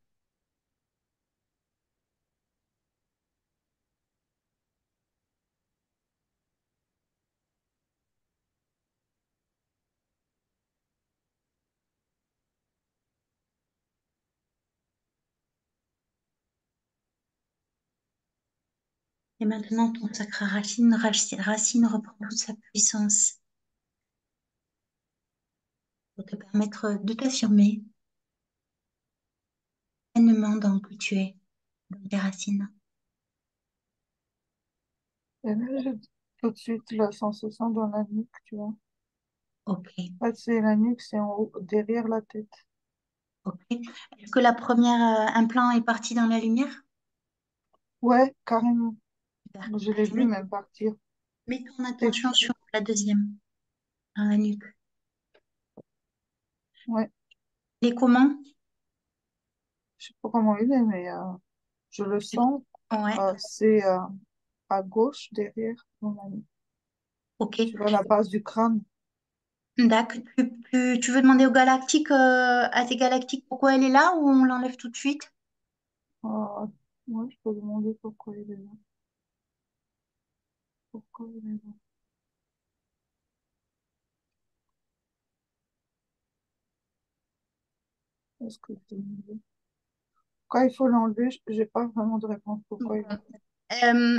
Et maintenant, ton sacre racine reprend toute sa puissance pour te permettre de t'affirmer pleinement dans qui tu es, dans tes racines. Et là, j'ai tout de suite la sensation dans la nuque, tu vois. Ok, En fait, c'est la nuque, c'est en haut, derrière la tête. ok. Est-ce que la première implant est partie dans la lumière? Ouais, carrément. Super. Je l'ai vu Mets, même partir. mets ton Et- attention sur la deuxième, dans la nuque. ouais, Et comment? je sais pas comment il est, mais je le sens. Ouais, C'est à gauche, derrière, dans la nuque. ok. Tu vois la base du crâne. D'accord. Tu veux demander au galactique, à tes galactiques pourquoi elle est là ou on l'enlève tout de suite? Ah, moi, je peux demander pourquoi il est là. Pourquoi il est là? Est-ce que je peux demander? Quand il faut l'enlever, j'ai pas vraiment de réponse pourquoi il est là.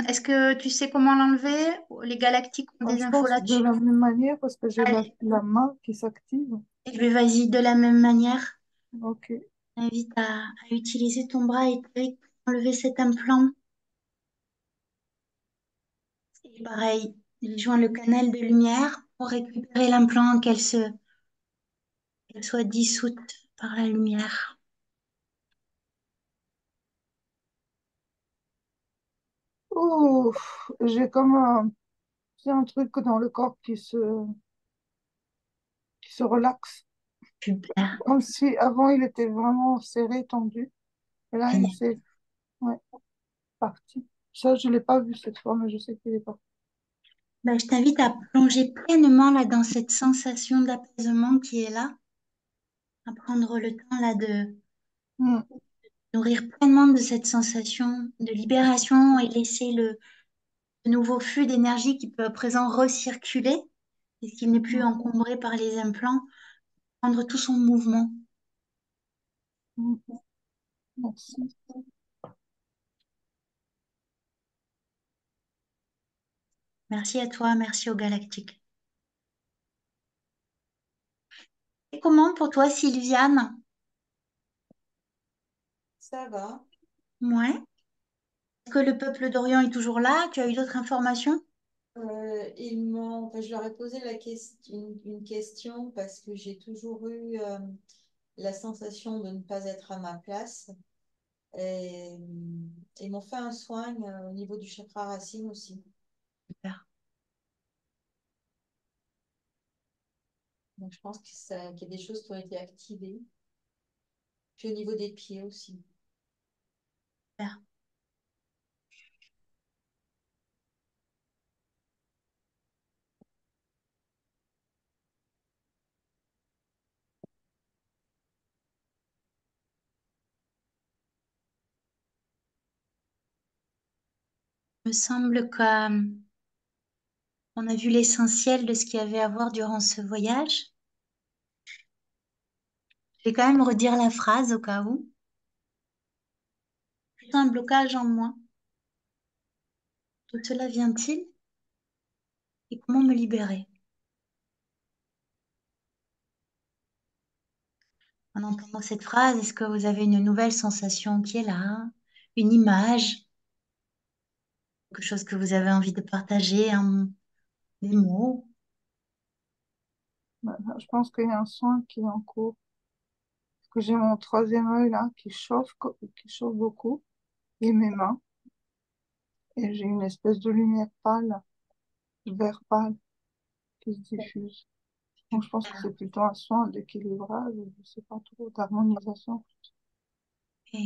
Est-ce que tu sais comment l'enlever? Les galactiques ont des Je infos pense de là-dessus. la même manière parce que j'ai Allez, la main qui s'active. eh bien, vas-y, de la même manière. Ok. T'invite à utiliser ton bras éthérique pour enlever cet implant. Et pareil, il joint le canal de lumière pour récupérer l'implant, qu'elle soit dissoute par la lumière. Ouf, j'ai un truc dans le corps qui se relaxe. Super, Comme si avant il était vraiment serré, tendu. Et là, il génial. s'est ouais, parti. Ça, je l'ai pas vu cette fois, mais je sais qu'il est parti. Ben, je t'invite à plonger pleinement là dans cette sensation d'apaisement qui est là, à prendre le temps là de Hmm, nourrir pleinement de cette sensation de libération et laisser le nouveau flux d'énergie qui peut à présent recirculer, puisqu'il n'est plus hmm, encombré par les implants, prendre tout son mouvement. hmm. Merci. Merci à toi, merci au Galactique. Et comment pour toi, Sylviane? Ça va. Ouais. Est-ce que le peuple d'Orient est toujours là? Tu as eu d'autres informations? Enfin, je leur ai posé une question parce que j'ai toujours eu la sensation de ne pas être à ma place. Et ils m'ont fait un soin au niveau du chakra racine aussi. Super. Donc je pense qu'il y a des choses qui ont été activées. Puis au niveau des pieds aussi. Super. Il me semble qu'on a vu l'essentiel de ce qu'il y avait à voir durant ce voyage. Je vais quand même redire la phrase au cas où. Plutôt un blocage en moi. D'où cela vient-il et comment me libérer? En entendant cette phrase, est-ce que vous avez une nouvelle sensation qui est là? Une image? Quelque chose que vous avez envie de partager? Des mots? Maintenant, je pense qu'il y a un soin qui est en cours. Parce que j'ai mon troisième œil là qui chauffe beaucoup, et mes mains. Et j'ai une espèce de lumière pâle, vert pâle, qui se diffuse. Donc je pense que c'est plutôt un soin d'équilibrage, je sais pas trop, d'harmonisation. Ok,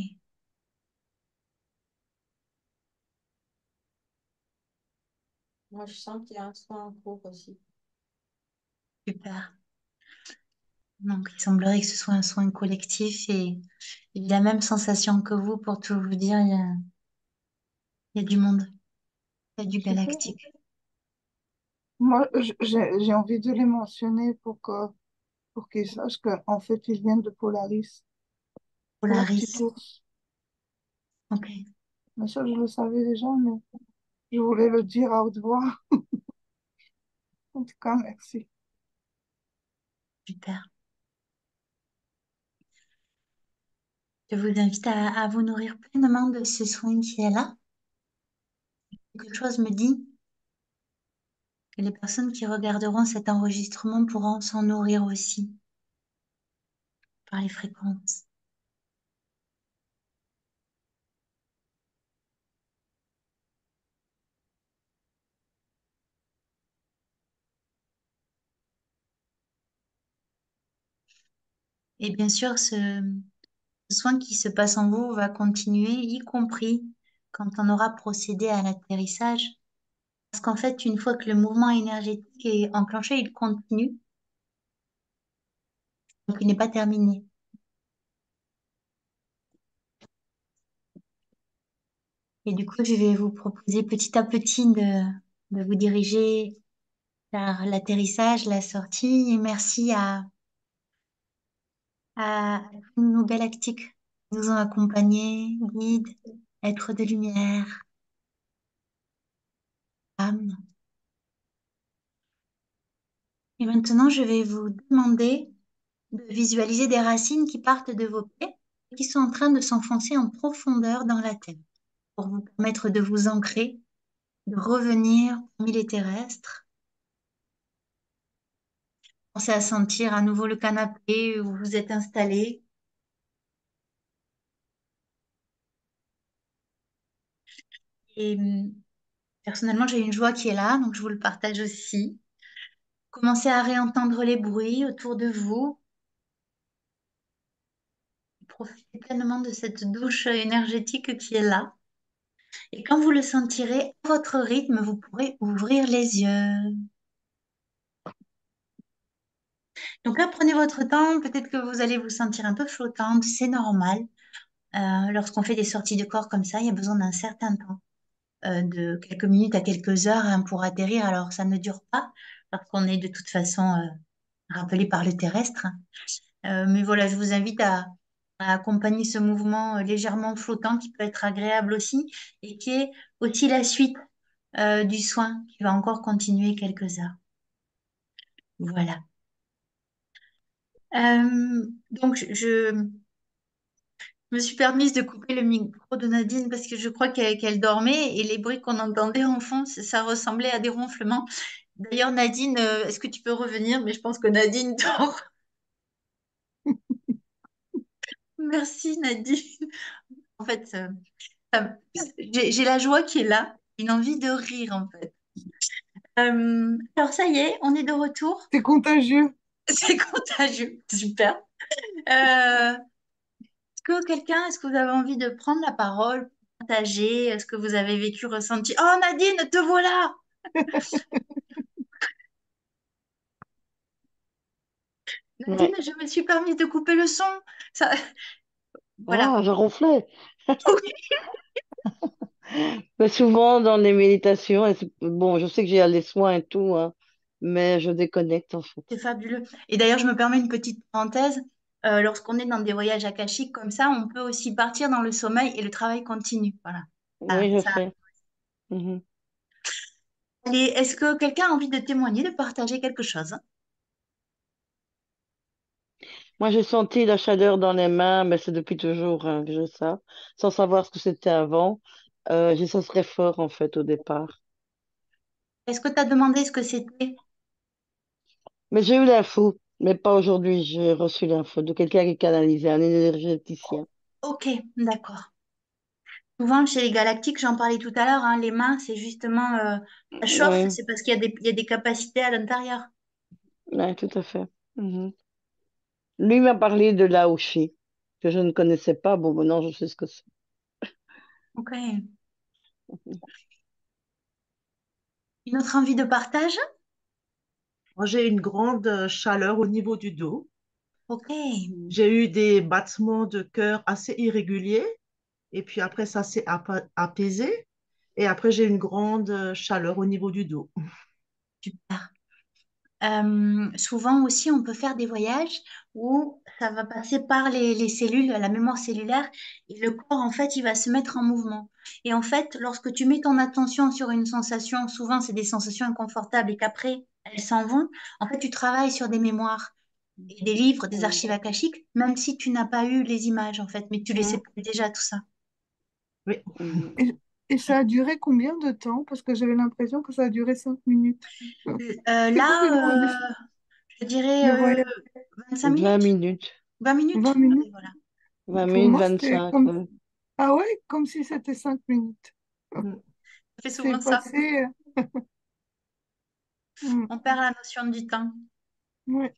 Moi, je sens qu'il y a un soin en cours aussi. super. Donc, il semblerait que ce soit un soin collectif et il a la même sensation que vous pour tout vous dire, il y a du monde, il y a du Super. galactique. Moi, j'ai envie de les mentionner pour qu'ils sachent qu'en fait, ils viennent de Polaris. C'est la petite Polaris. ours. Ok, Mais ça, je le savais déjà, mais je voulais le dire à haute voix. En tout cas, merci. super. Je vous invite à vous nourrir pleinement de ce soin qui est là. Quelque chose me dit que les personnes qui regarderont cet enregistrement pourront s'en nourrir aussi par les fréquences. Et bien sûr, ce soin qui se passe en vous va continuer, y compris quand on aura procédé à l'atterrissage. Parce qu'en fait, une fois que le mouvement énergétique est enclenché, il continue. Donc, il n'est pas terminé. Et du coup, je vais vous proposer petit à petit de vous diriger vers l'atterrissage, la sortie. Et merci à nos galactiques qui nous ont accompagnés, guides, êtres de lumière, âmes. Et maintenant, je vais vous demander de visualiser des racines qui partent de vos pieds et qui sont en train de s'enfoncer en profondeur dans la terre pour vous permettre de vous ancrer, de revenir parmi les terrestres. Pensez à sentir à nouveau le canapé où vous vous êtes installé. Et personnellement, j'ai une joie qui est là, donc je vous le partage aussi. Commencez à réentendre les bruits autour de vous. Profitez pleinement de cette douche énergétique qui est là. Et quand vous le sentirez, à votre rythme, vous pourrez ouvrir les yeux. Donc là, prenez votre temps. Peut-être que vous allez vous sentir un peu flottante. C'est normal. Lorsqu'on fait des sorties de corps comme ça, il y a besoin d'un certain temps, de quelques minutes à quelques heures hein, pour atterrir. Alors, ça ne dure pas parce qu'on est de toute façon rappelé par le terrestre. Mais voilà, je vous invite à accompagner ce mouvement légèrement flottant qui peut être agréable aussi et qui est aussi la suite du soin qui va encore continuer quelques heures. Voilà. Donc, je me suis permise de couper le micro de Nadine parce que je crois qu'elle dormait et les bruits qu'on entendait en fond, ça ressemblait à des ronflements. D'ailleurs, Nadine, est-ce que tu peux revenir? Mais je pense que Nadine dort. Merci, Nadine. En fait, j'ai la joie qui est là, une envie de rire, en fait. Alors, ça y est, on est de retour. C'est contagieux. C'est contagieux. Super. Est-ce que vous avez envie de prendre la parole, partager ce que vous avez vécu, ressenti? Oh, Nadine, te voilà! Nadine, Ouais. je me suis permise de couper le son. Ça, voilà. Ah, je ronflais. Mais souvent dans les méditations, bon, je sais que j'ai les soins et tout, hein, mais je déconnecte en fait. C'est fabuleux. Et d'ailleurs, je me permets une petite parenthèse. Lorsqu'on est dans des voyages akashiques comme ça, on peut aussi partir dans le sommeil et le travail continue. Voilà. Ah, Oui, je ça. sais. Mhm. Allez, est-ce que quelqu'un a envie de témoigner, de partager quelque chose? Moi, j'ai senti la chaleur dans les mains, mais c'est depuis toujours hein, que j'ai ça, sans savoir ce que c'était avant. J'ai ça très fort en fait au départ. Est-ce que tu as demandé ce que c'était? Mais j'ai eu l'info, mais pas aujourd'hui. J'ai reçu l'info de quelqu'un qui canalisait, un énergéticien. Ok, d'accord. Souvent, chez les galactiques, j'en parlais tout à l'heure, hein, les mains, c'est justement, ça chauffe, Oui, c'est parce qu'il y a des capacités à l'intérieur. ouais, tout à fait. Mhm. Lui m'a parlé de l'aoshi, que je ne connaissais pas. Bon, maintenant, je sais ce que c'est. Ok. Une autre envie de partage? Moi, j'ai une grande chaleur au niveau du dos. Ok. J'ai eu des battements de cœur assez irréguliers et puis après, ça s'est apaisé. Et après, j'ai une grande chaleur au niveau du dos. Super. Souvent aussi, on peut faire des voyages où ça va passer par les cellules, la mémoire cellulaire, et le corps, en fait, il va se mettre en mouvement. Et en fait, lorsque tu mets ton attention sur une sensation, souvent, c'est des sensations inconfortables et qu'après, elles s'en vont, en fait, tu travailles sur des mémoires et des livres, des archives akashiques, même si tu n'as pas eu les images, en fait, mais tu les sais déjà, tout ça. Oui. Mhm. Et, et ça a duré combien de temps? Parce que j'avais l'impression que ça a duré 5 minutes. C'est quoi Là, je dirais le voyage? 25 20 minutes. minutes. 20 minutes. 20 minutes? Et voilà. 20 Pour minutes, moi, c'était 25. comme... Ouais. Ah ouais, comme si c'était 5 minutes. Mm. Je fais C'est souvent ça. passé... On perd la notion du temps. ouais.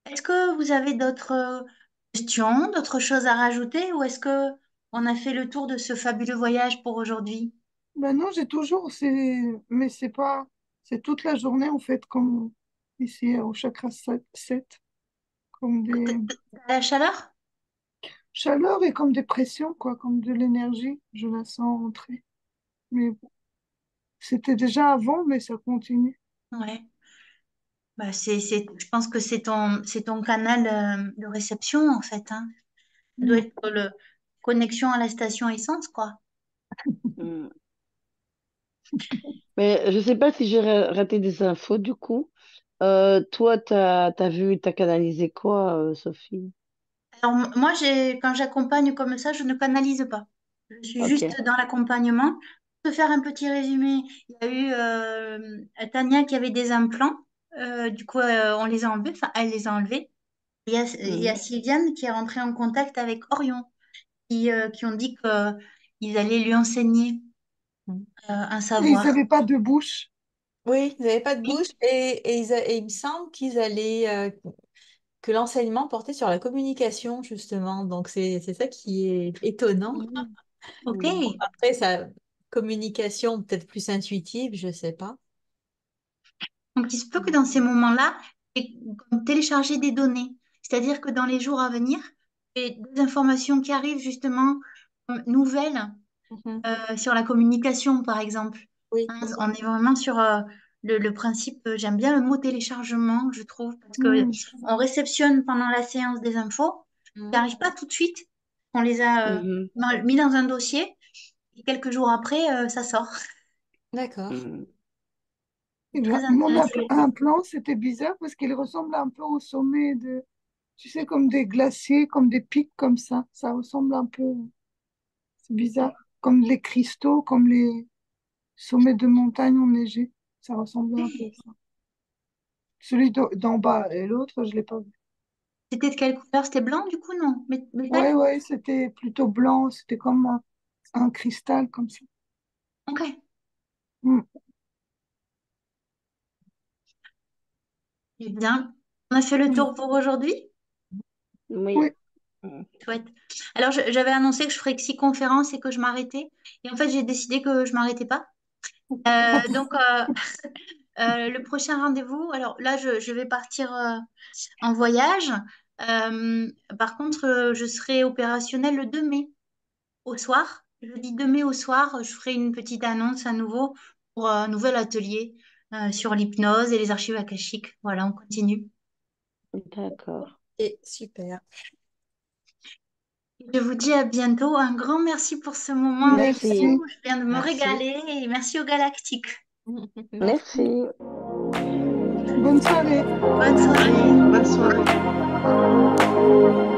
Est-ce que vous avez d'autres questions, d'autres choses à rajouter ou est-ce que on a fait le tour de ce fabuleux voyage pour aujourd'hui? Ben non, j'ai toujours... Mais c'est pas... C'est toute la journée, en fait, comme ici au chakra 7. comme des La chaleur? chaleurs et comme des pressions, quoi, comme de l'énergie. Je la sens entrer. Mais bon, c'était déjà avant, mais ça continue. Ouais. Bah, je pense que c'est ton canal de réception, en fait, hein. Ça doit Mm. être le connexion à la station essence, quoi. Mm. Mais je sais pas si j'ai raté des infos du coup. Toi, t'as vu, t'as canalisé quoi, Sophie? Alors, moi, quand j'accompagne comme ça, je ne canalise pas. Je suis Ok. juste dans l'accompagnement. Pour te faire un petit résumé, il y a eu Tania qui avait des implants. Du coup, on les a enlevés. Enfin, elle les a enlevés. Il y a Mhm. Sylviane qui est rentrée en contact avec Orion, qui ont dit qu'ils allaient lui enseigner un Et ils savoir. n'avaient pas de bouche. Oui, ils n'avaient pas de Oui. bouche et il me semble qu'ils allaient que l'enseignement portait sur la communication justement. Donc c'est ça qui est étonnant. Mhm. OK. Mhm. Après, ça communication peut-être plus intuitive, je sais pas. Donc, il se peut que dans ces moments-là, et comme télécharger des données. C'est-à-dire que dans les jours à venir, et des informations qui arrivent justement nouvelles Mhm. sur la communication, par exemple. Oui. Hein, on est vraiment sur le principe, j'aime bien le mot téléchargement, je trouve, parce que Mm. on réceptionne pendant la séance des infos, ça Mhm. n'arrive pas tout de suite. On les a Mhm. mis dans un dossier et quelques jours après, ça sort. D'accord. Mhm. Eh bien, Très intéressant. implant, c'était bizarre parce qu'il ressemble un peu au sommet de, tu sais, comme des glaciers, comme des pics comme ça. Ça ressemble un peu, c'est bizarre, comme les cristaux, comme les sommets de montagnes enneigées. Ça ressemblait un peu à ça. Celui d'en bas et l'autre, je l'ai pas vu. C'était de quelle couleur? C'était blanc du coup, non? Métal? Ouais, ouais, c'était plutôt blanc, c'était comme un cristal comme ça. Ok. Mm. Eh bien, on a fait le Mm. tour pour aujourd'hui. Oui. Oui, Mhm. Chouette. Alors, j'avais annoncé que je ferais que 6 conférences et que je m'arrêtais. Et en fait, j'ai décidé que je m'arrêtais pas. Donc, le prochain rendez-vous, alors là, je vais partir en voyage. Par contre, je serai opérationnelle le 2 mai au soir. Jeudi 2 mai au soir, je ferai une petite annonce à nouveau pour un nouvel atelier sur l'hypnose et les archives akashiques. Voilà, on continue. D'accord. Et super. Je vous dis à bientôt. Un grand merci pour ce moment avec Merci. vous. merci. Je viens de me Merci. régaler et merci au Galactique. Merci. Merci. Bonne soirée. Bonne soirée. Bonne soirée.